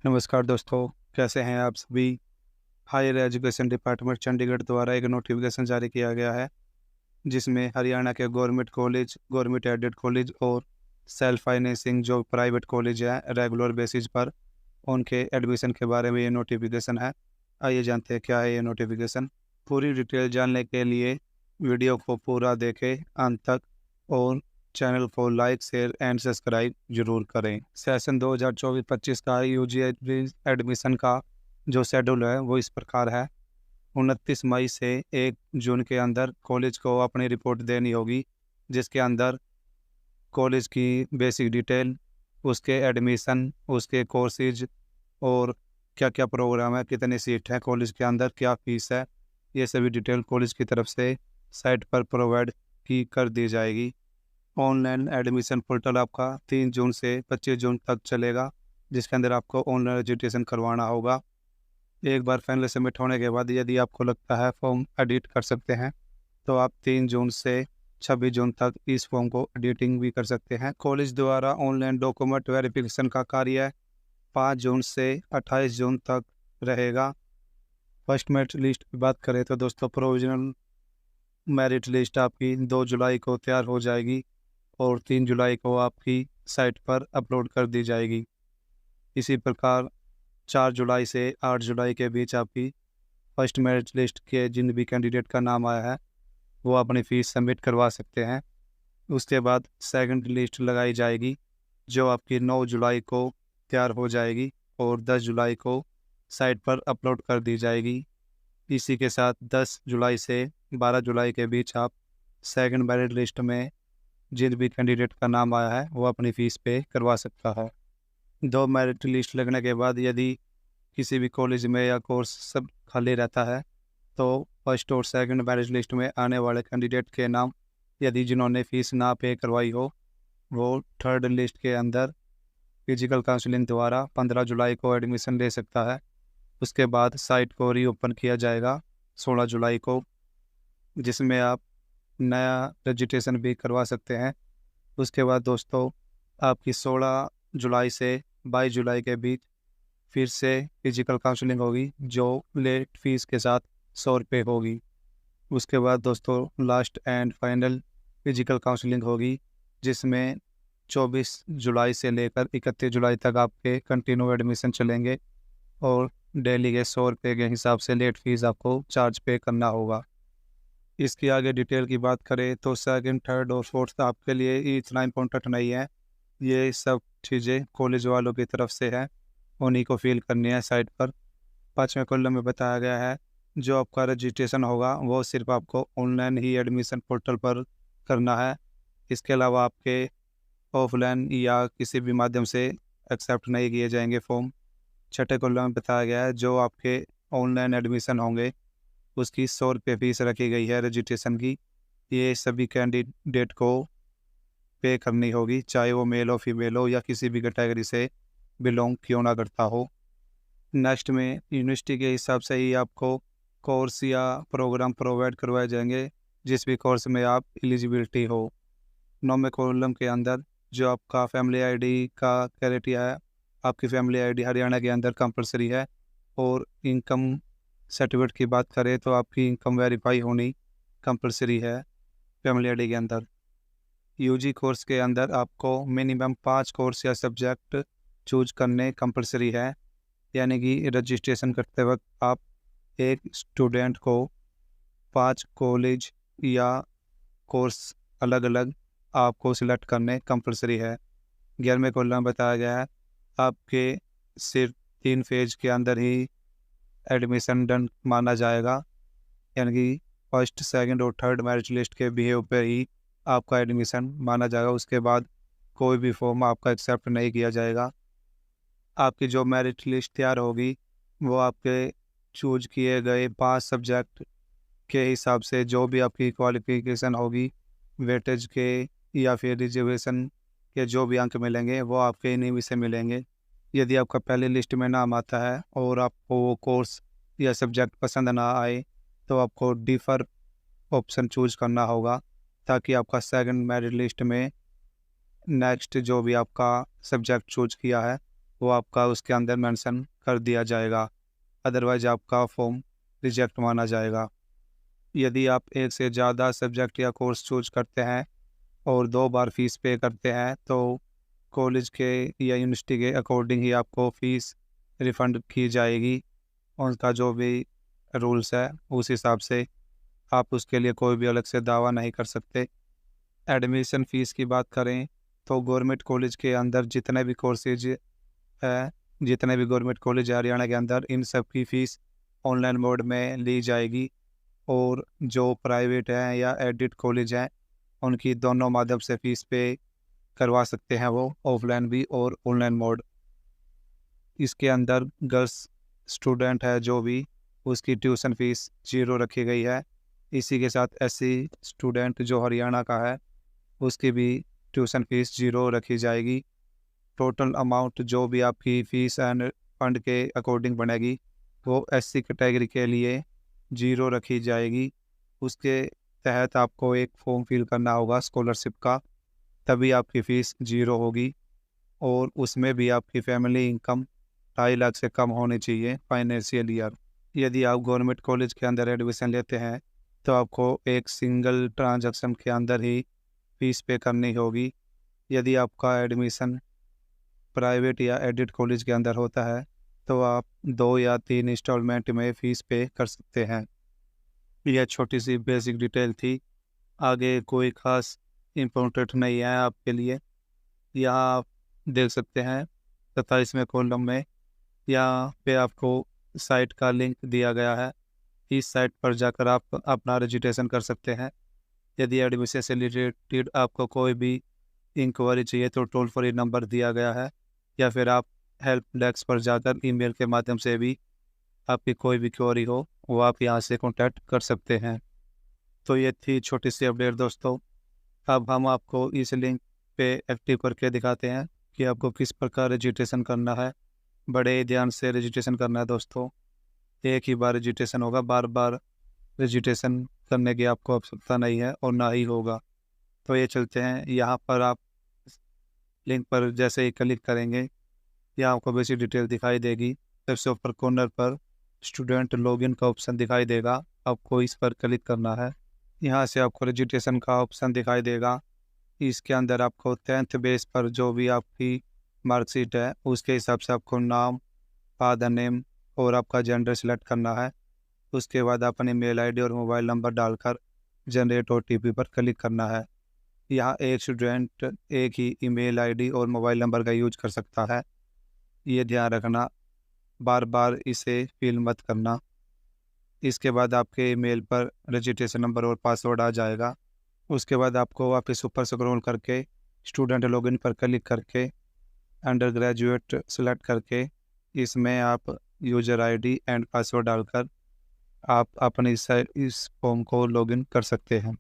नमस्कार दोस्तों, कैसे हैं आप सभी? हायर एजुकेशन डिपार्टमेंट चंडीगढ़ द्वारा एक नोटिफिकेशन जारी किया गया है, जिसमें हरियाणा के government college, government aided college और सेल्फ फाइनेंसिंग जो प्राइवेट कॉलेज है, रेगुलर बेसिस पर उनके एडमिशन के बारे में ये नोटिफिकेशन है। आइए जानते हैं क्या है ये नोटिफिकेशन। पूरी डिटेल जानने के लिए वीडियो को पूरा देखें अंत तक और चैनल को लाइक, शेयर एंड सब्सक्राइब जरूर करें। सेशन 2024-25 का यूजी एडमिशन का जो शेड्यूल है वो इस प्रकार है। 29 मई से 1 जून के अंदर कॉलेज को अपनी रिपोर्ट देनी होगी, जिसके अंदर कॉलेज की बेसिक डिटेल, उसके एडमिशन, उसके कोर्सेज और क्या क्या प्रोग्राम है, कितनी सीट है कॉलेज के अंदर, क्या फीस है, ये सभी डिटेल कॉलेज की तरफ से साइट पर प्रोवाइड की कर दी जाएगी। ऑनलाइन एडमिशन पोर्टल आपका 3 जून से 25 जून तक चलेगा, जिसके अंदर आपको ऑनलाइन रजिस्ट्रेशन करवाना होगा। एक बार फाइनल सबमिट होने के बाद यदि आपको लगता है फॉर्म एडिट कर सकते हैं, तो आप 3 जून से 26 जून तक इस फॉर्म को एडिटिंग भी कर सकते हैं। कॉलेज द्वारा ऑनलाइन डॉक्यूमेंट वेरिफिकेशन का कार्य 5 जून से 28 जून तक रहेगा। फर्स्ट मेरिट लिस्ट की बात करें तो दोस्तों, प्रोविजनल मेरिट लिस्ट आपकी 2 जुलाई को तैयार हो जाएगी और 3 जुलाई को आपकी साइट पर अपलोड कर दी जाएगी। इसी प्रकार 4 जुलाई से 8 जुलाई के बीच आपकी फर्स्ट मेरिट लिस्ट के जिन भी कैंडिडेट का नाम आया है वो अपनी फ़ीस सबमिट करवा सकते हैं। उसके बाद सेकंड लिस्ट लगाई जाएगी, जो आपकी 9 जुलाई को तैयार हो जाएगी और 10 जुलाई को साइट पर अपलोड कर दी जाएगी। इसी के साथ 10 जुलाई से 12 जुलाई के बीच आप सेकंड मेरिट लिस्ट में जिन भी कैंडिडेट का नाम आया है वो अपनी फ़ीस पे करवा सकता है। 2 मेरिट लिस्ट लगने के बाद यदि किसी भी कॉलेज में या कोर्स सब खाली रहता है, तो फर्स्ट और सेकंड मेरिट लिस्ट में आने वाले कैंडिडेट के नाम यदि जिन्होंने फ़ीस ना पे करवाई हो, वो थर्ड लिस्ट के अंदर फिजिकल काउंसलिंग द्वारा 15 जुलाई को एडमिशन ले सकता है। उसके बाद साइट को रीओपन किया जाएगा 16 जुलाई को, जिसमें आप नया रजिस्ट्रेशन भी करवा सकते हैं। उसके बाद दोस्तों, आपकी 16 जुलाई से 22 जुलाई के बीच फिर से फिजिकल काउंसलिंग होगी, जो लेट फीस के साथ 100 रुपये होगी। उसके बाद दोस्तों, last and final physical counselling होगी, जिसमें 24 जुलाई से लेकर 31 जुलाई तक आपके कंटिन्यू एडमिशन चलेंगे और डेली के 100 रुपये के हिसाब से लेट फीस आपको चार्ज पे करना होगा। इसकी आगे डिटेल की बात करें तो सेकंड, थर्ड और फोर्थ आपके लिए इतना इम्पोर्टेंट नहीं है। ये सब चीज़ें कॉलेज वालों की तरफ से है, उन्हीं को फिल करनी है साइट पर। 5वें कॉलम में बताया गया है, जो आपका रजिस्ट्रेशन होगा वो सिर्फ आपको ऑनलाइन ही एडमिशन पोर्टल पर करना है। इसके अलावा आपके ऑफलाइन या किसी भी माध्यम से एक्सेप्ट नहीं किए जाएंगे फॉर्म। 6ठे कॉलम में बताया गया है, जो आपके ऑनलाइन एडमिशन होंगे उसकी 100 रुपये फीस रखी गई है रजिस्ट्रेशन की। ये सभी कैंडिडेट को पे करनी होगी, चाहे वो मेल हो, फीमेल हो या किसी भी कैटेगरी से बिलोंग क्यों ना करता हो। नेक्स्ट में यूनिवर्सिटी के हिसाब से ही आपको कोर्स या प्रोग्राम प्रोवाइड करवाए जाएंगे, जिस भी कोर्स में आप एलिजिबिलिटी हो। 9वें कॉलम के अंदर जो आपका फैमिली आईडी का क्राइटेरिया है, आपकी फैमिली आईडी हरियाणा के अंदर कंपलसरी है। और इनकम सर्टिफिकेट की बात करें तो आपकी इनकम वेरीफाई होनी कंपलसरी है फैमिली आईडी के अंदर। यूजी कोर्स के अंदर आपको मिनिमम 5 कोर्स या सब्जेक्ट चूज करने कंपलसरी है, यानी कि रजिस्ट्रेशन करते वक्त आप एक स्टूडेंट को 5 कॉलेज या कोर्स अलग अलग आपको सिलेक्ट करने कंपलसरी है। 11वें कॉलम में बताया गया है, आपके सिर्फ 3 फेज के अंदर ही एडमिशन डन माना जाएगा, यानी कि फर्स्ट, सेकंड और थर्ड मेरिट लिस्ट के बिहेव पर ही आपका एडमिशन माना जाएगा। उसके बाद कोई भी फॉर्म आपका एक्सेप्ट नहीं किया जाएगा। आपकी जो मेरिट लिस्ट तैयार होगी वो आपके चूज किए गए 5 सब्जेक्ट के हिसाब से जो भी आपकी क्वालिफिकेशन होगी, वेटेज के या फिर रिजर्वेशन के जो भी अंक मिलेंगे वो आपके इन्हीं से मिलेंगे। यदि आपका पहले लिस्ट में नाम आता है और आपको वो कोर्स या सब्जेक्ट पसंद ना आए, तो आपको डिफ़र ऑप्शन चूज करना होगा, ताकि आपका सेकंड मेरिट लिस्ट में नेक्स्ट जो भी आपका सब्जेक्ट चूज किया है वो आपका उसके अंदर मेंशन कर दिया जाएगा, अदरवाइज आपका फॉर्म रिजेक्ट माना जाएगा। यदि आप एक से ज़्यादा सब्जेक्ट या कोर्स चूज करते हैं और 2 बार फीस पे करते हैं तो कॉलेज के या यूनिवर्सिटी के अकॉर्डिंग ही आपको फ़ीस रिफ़ंड की जाएगी। उनका जो भी रूल्स है उस हिसाब से आप उसके लिए कोई भी अलग से दावा नहीं कर सकते। एडमिशन फ़ीस की बात करें तो गवर्नमेंट कॉलेज के अंदर जितने भी कोर्सेज है, जितने भी गवर्नमेंट कॉलेज है हरियाणा के अंदर, इन सब की फ़ीस ऑनलाइन मोड में ली जाएगी। और जो प्राइवेट हैं या एडिट कॉलेज हैं उनकी दोनों माध्यम से फ़ीस पे करवा सकते हैं, वो ऑफलाइन भी और ऑनलाइन मोड। इसके अंदर गर्ल्स स्टूडेंट है जो भी, उसकी ट्यूशन फ़ीस 0 रखी गई है। इसी के साथ एससी स्टूडेंट जो हरियाणा का है उसकी भी ट्यूशन फ़ीस 0 रखी जाएगी। टोटल अमाउंट जो भी आपकी फ़ीस एंड फंड के अकॉर्डिंग बनेगी वो एससी कैटेगरी के लिए 0 रखी जाएगी। उसके तहत आपको एक फॉर्म फिल करना होगा स्कॉलरशिप का, तभी आपकी फ़ीस 0 होगी। और उसमें भी आपकी फैमिली इनकम 2.5 लाख से कम होनी चाहिए फाइनेंशियल ईयर। यदि आप गवर्नमेंट कॉलेज के अंदर एडमिशन लेते हैं तो आपको एक सिंगल ट्रांजैक्शन के अंदर ही फ़ीस पे करनी होगी। यदि आपका एडमिशन प्राइवेट या एडिट कॉलेज के अंदर होता है तो आप 2 या 3 इंस्टॉलमेंट में फ़ीस पे कर सकते हैं। यह छोटी सी बेसिक डिटेल थी, आगे कोई ख़ास इम्पोर्टेंट नहीं है आपके लिए। यहाँ आप देख सकते हैं 27वें कॉलम में यहाँ पे आपको साइट का लिंक दिया गया है। इस साइट पर जाकर आप अपना रजिस्ट्रेशन कर सकते हैं। यदि एडमिशन से रिलेटेड आपको कोई भी इंक्वायरी चाहिए तो टोल फ्री नंबर दिया गया है, या फिर आप हेल्प डेस्क पर जाकर ईमेल के माध्यम से भी आपकी कोई भी क्वेरी हो वो आप यहाँ से कॉन्टैक्ट कर सकते हैं। तो ये थी छोटी सी अपडेट दोस्तों। अब हम आपको इस लिंक पे एक्टिव करके दिखाते हैं कि आपको किस प्रकार रजिस्ट्रेशन करना है। बड़े ध्यान से रजिस्ट्रेशन करना है दोस्तों, एक ही बार रजिस्ट्रेशन होगा, बार बार रजिस्ट्रेशन करने की आपको आवश्यकता नहीं है और ना ही होगा। तो ये चलते हैं, यहाँ पर आप लिंक पर जैसे ही क्लिक करेंगे यहाँ आपको बेसिक डिटेल दिखाई देगी। सबसे ऊपर कॉर्नर पर स्टूडेंट लॉगिन का ऑप्शन दिखाई देगा, आपको इस पर क्लिक करना है। यहाँ से आपको रजिस्ट्रेशन का ऑप्शन दिखाई देगा। इसके अंदर आपको 10th बेस पर जो भी आपकी मार्कशीट है उसके हिसाब से आपको नाम, फादर नेम और आपका जेंडर सेलेक्ट करना है। उसके बाद अपनी मेल आईडी और मोबाइल नंबर डालकर जनरेट ओटीपी पर क्लिक करना है। यहाँ एक स्टूडेंट एक ही ईमेल आईडी और मोबाइल नंबर का यूज कर सकता है, ये ध्यान रखना, बार बार इसे फिल मत करना। इसके बाद आपके ईमेल पर रजिस्ट्रेशन नंबर और पासवर्ड आ जाएगा। उसके बाद आपको वापस ऊपर स्क्रॉल करके स्टूडेंट लॉगिन पर क्लिक करके अंडर ग्रेजुएट सेलेक्ट करके इसमें आप यूज़र आईडी एंड पासवर्ड डालकर आप अपनी इस फॉर्म को लॉगिन कर सकते हैं।